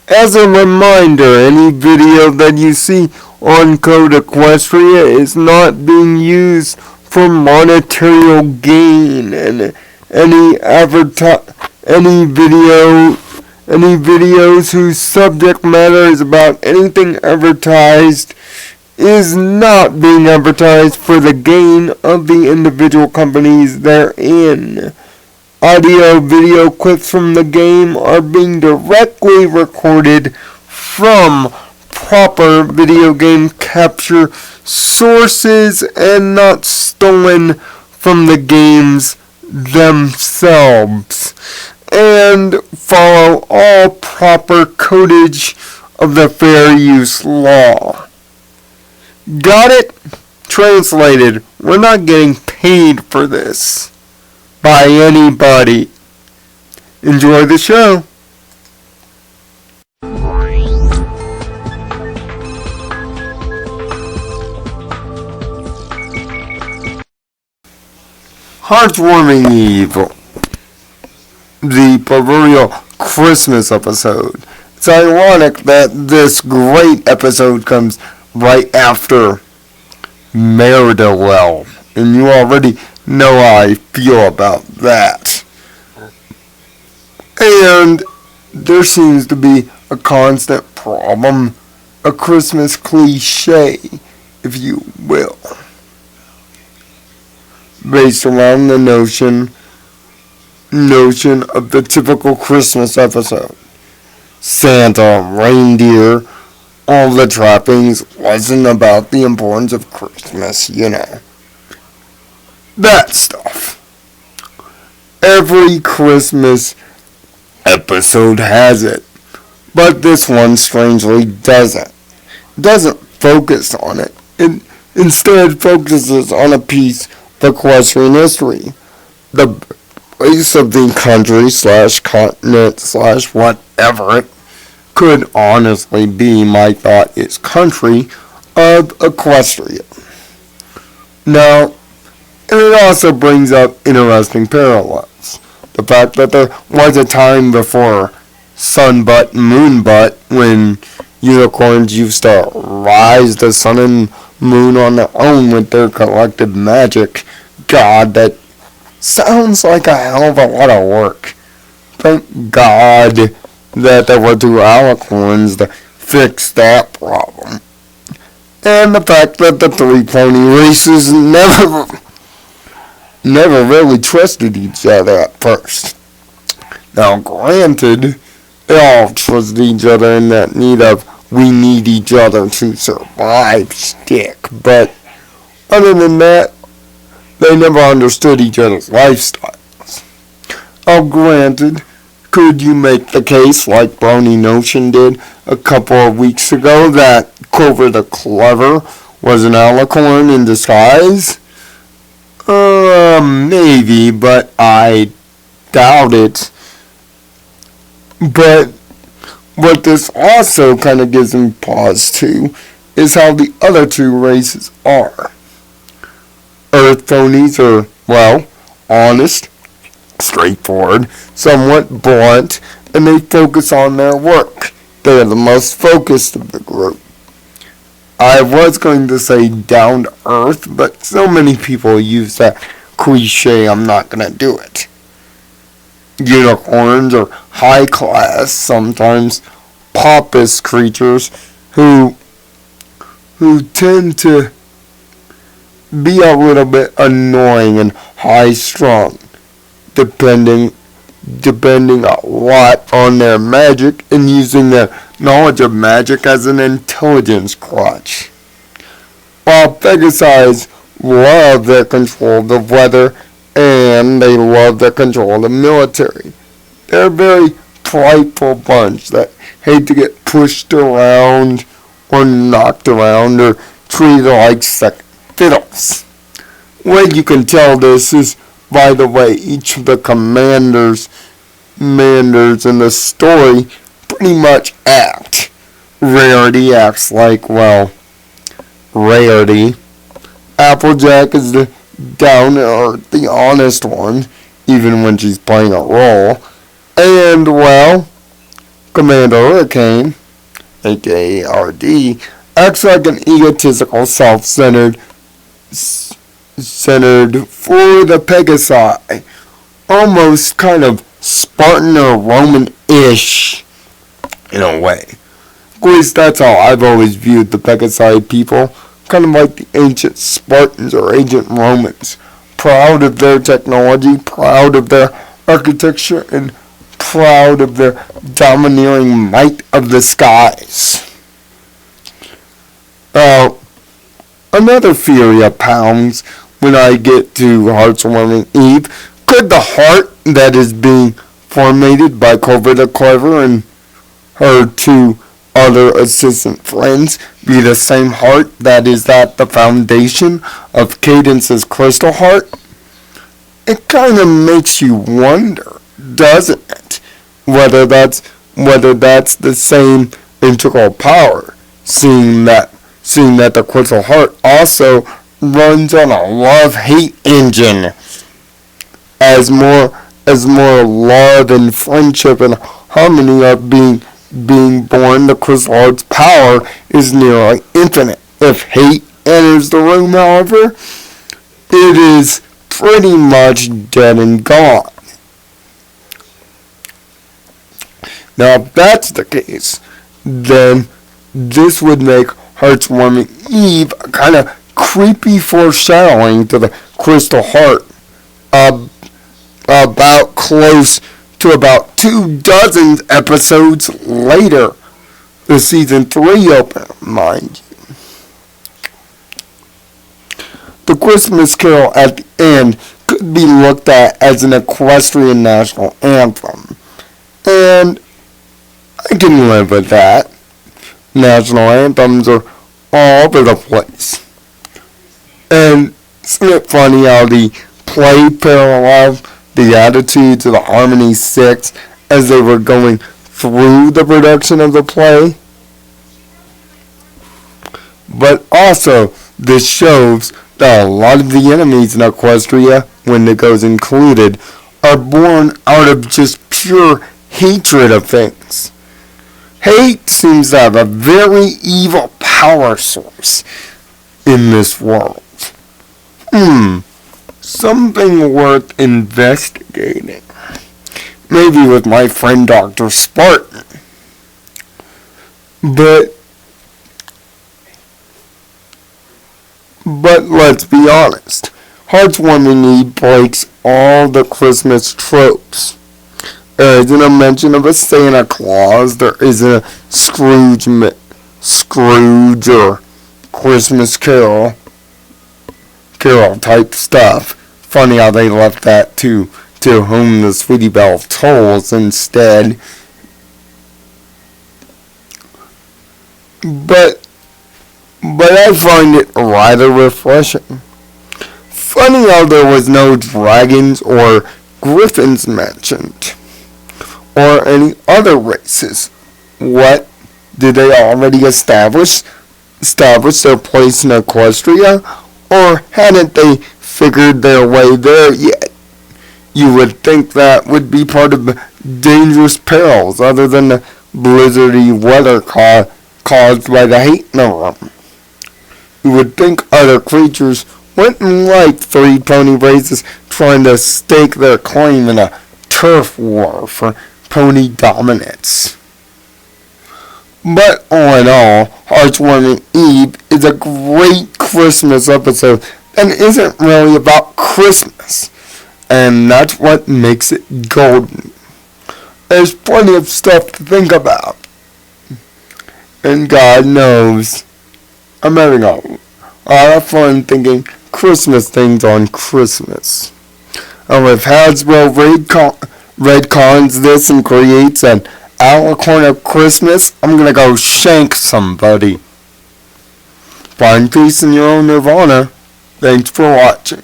As a reminder, any video that you see on Code Equestria is not being used for monetary gain, and any videos whose subject matter is about anything advertised is not being advertised for the gain of the individual companies therein. Audio video clips from the game are being directly recorded from proper video game capture sources and not stolen from the games themselves, and follow all proper codage of the fair use law. Got it? Translated. We're not getting paid for this by anybody. Enjoy the show. Heartwarming Evil. The proverbial Christmas episode. It's ironic that this great episode comes right after Well, and you already know how I feel about that. And there seems to be a constant problem, a Christmas cliche, if you will, based around the notion of the typical Christmas episode. Santa, reindeer, all the trappings wasn't about the importance of Christmas, That stuff. Every Christmas episode has it, but this one strangely doesn't. Doesn't focus on it. It instead focuses on a piece of equestrian history. The place of the country / continent / whatever it could honestly be, my thought is country of Equestria. Now, and it also brings up interesting parallels. The fact that there was a time before sun butt and moon butt when unicorns used to rise the sun and moon on their own with their collective magic. God, that sounds like a hell of a lot of work. Thank God that there were two alicorns to fix that problem. And the fact that the three pony races never really trusted each other at first. Now, granted, they all trusted each other in that need of we need each other to survive stick, but other than that, they never understood each other's lifestyles. Granted, could you make the case, like Brony Notion did a couple of weeks ago, that Clover the Clever was an alicorn in disguise? Maybe, but I doubt it. But what this also kind of gives me pause to is how the other two races are. Earth ponies are, well, honest, straightforward, somewhat blunt, and they focus on their work. They are the most focused of the group. I was going to say down to earth, but so many people use that cliche, I'm not going to do it. Unicorns are high class, sometimes pompous creatures who tend to be a little bit annoying and high strung, depending a lot on their magic and using their knowledge of magic as an intelligence crutch. While Pegasi love their control of the weather and they love their control of the military. They're a very prideful bunch that hate to get pushed around or knocked around or treated like second fiddles. Way you can tell this is by the way each of the commanders in the story pretty much act. Rarity acts like, well, Rarity. Applejack is the down or the honest one, even when she's playing a role. And, well, Commander Hurricane, aka RD, acts like an egotistical, self-centered for the Pegasi, almost kind of Spartan or Roman-ish in a way. At least that's how I've always viewed the Pegasi people, kind of like the ancient Spartans or ancient Romans, proud of their technology, proud of their architecture, and proud of their domineering might of the skies. Another theory abounds when I get to Hearthwarming Eve. Could the heart that is being formated by Corvida Clever and her two other assistant friends be the same heart that is at the foundation of Cadence's crystal heart? It kind of makes you wonder, doesn't it? Whether that's the same integral power, seeing that the crystal heart also runs on a love-hate engine, as more love and friendship and harmony are being born. The crystal heart's power is nearly infinite. If hate enters the room, however, it is pretty much dead and gone. Now, if that's the case, then this would make Hearthwarming Eve a kind of creepy foreshadowing to the crystal heart, about close to about 24 episodes later. The season 3 opener, mind you. The Christmas Carol at the end could be looked at as an equestrian national anthem, and I can live with that. National anthems are all over the place. And isn't it funny how the play paralleled the attitudes of the Harmony Six as they were going through the production of the play? But also, this shows that a lot of the enemies in Equestria, Wendigos included, are born out of just pure hatred of things. Hate seems to have a very evil power source in this world. Something worth investigating. Maybe with my friend Dr. Spartan. But let's be honest. Hearthwarming Eve breaks all the Christmas tropes. There isn't a mention of a Santa Claus. There isn't a Scrooge or Christmas Carol type stuff. Funny how they left that to whom the Sweetie Belle tolls instead. But I find it rather refreshing. Funny how there was no dragons or griffins mentioned, or any other races. What, did they already establish their place in Equestria, or hadn't they figured their way there yet? You would think that would be part of the dangerous perils other than the blizzardy weather caused by the hate in the room. You would think other creatures wouldn't like 3 pony races trying to stake their claim in a turf war for pony dominance. But all in all, Hearthwarming Eve is a great Christmas episode and isn't really about Christmas. And that's what makes it golden. There's plenty of stuff to think about. And God knows, I'm having a lot of fun thinking Christmas things on Christmas. And if Hasbro retcons this and creates an Alicorn of Christmas, I'm gonna go shank somebody. Find peace in your own nirvana. Thanks for watching.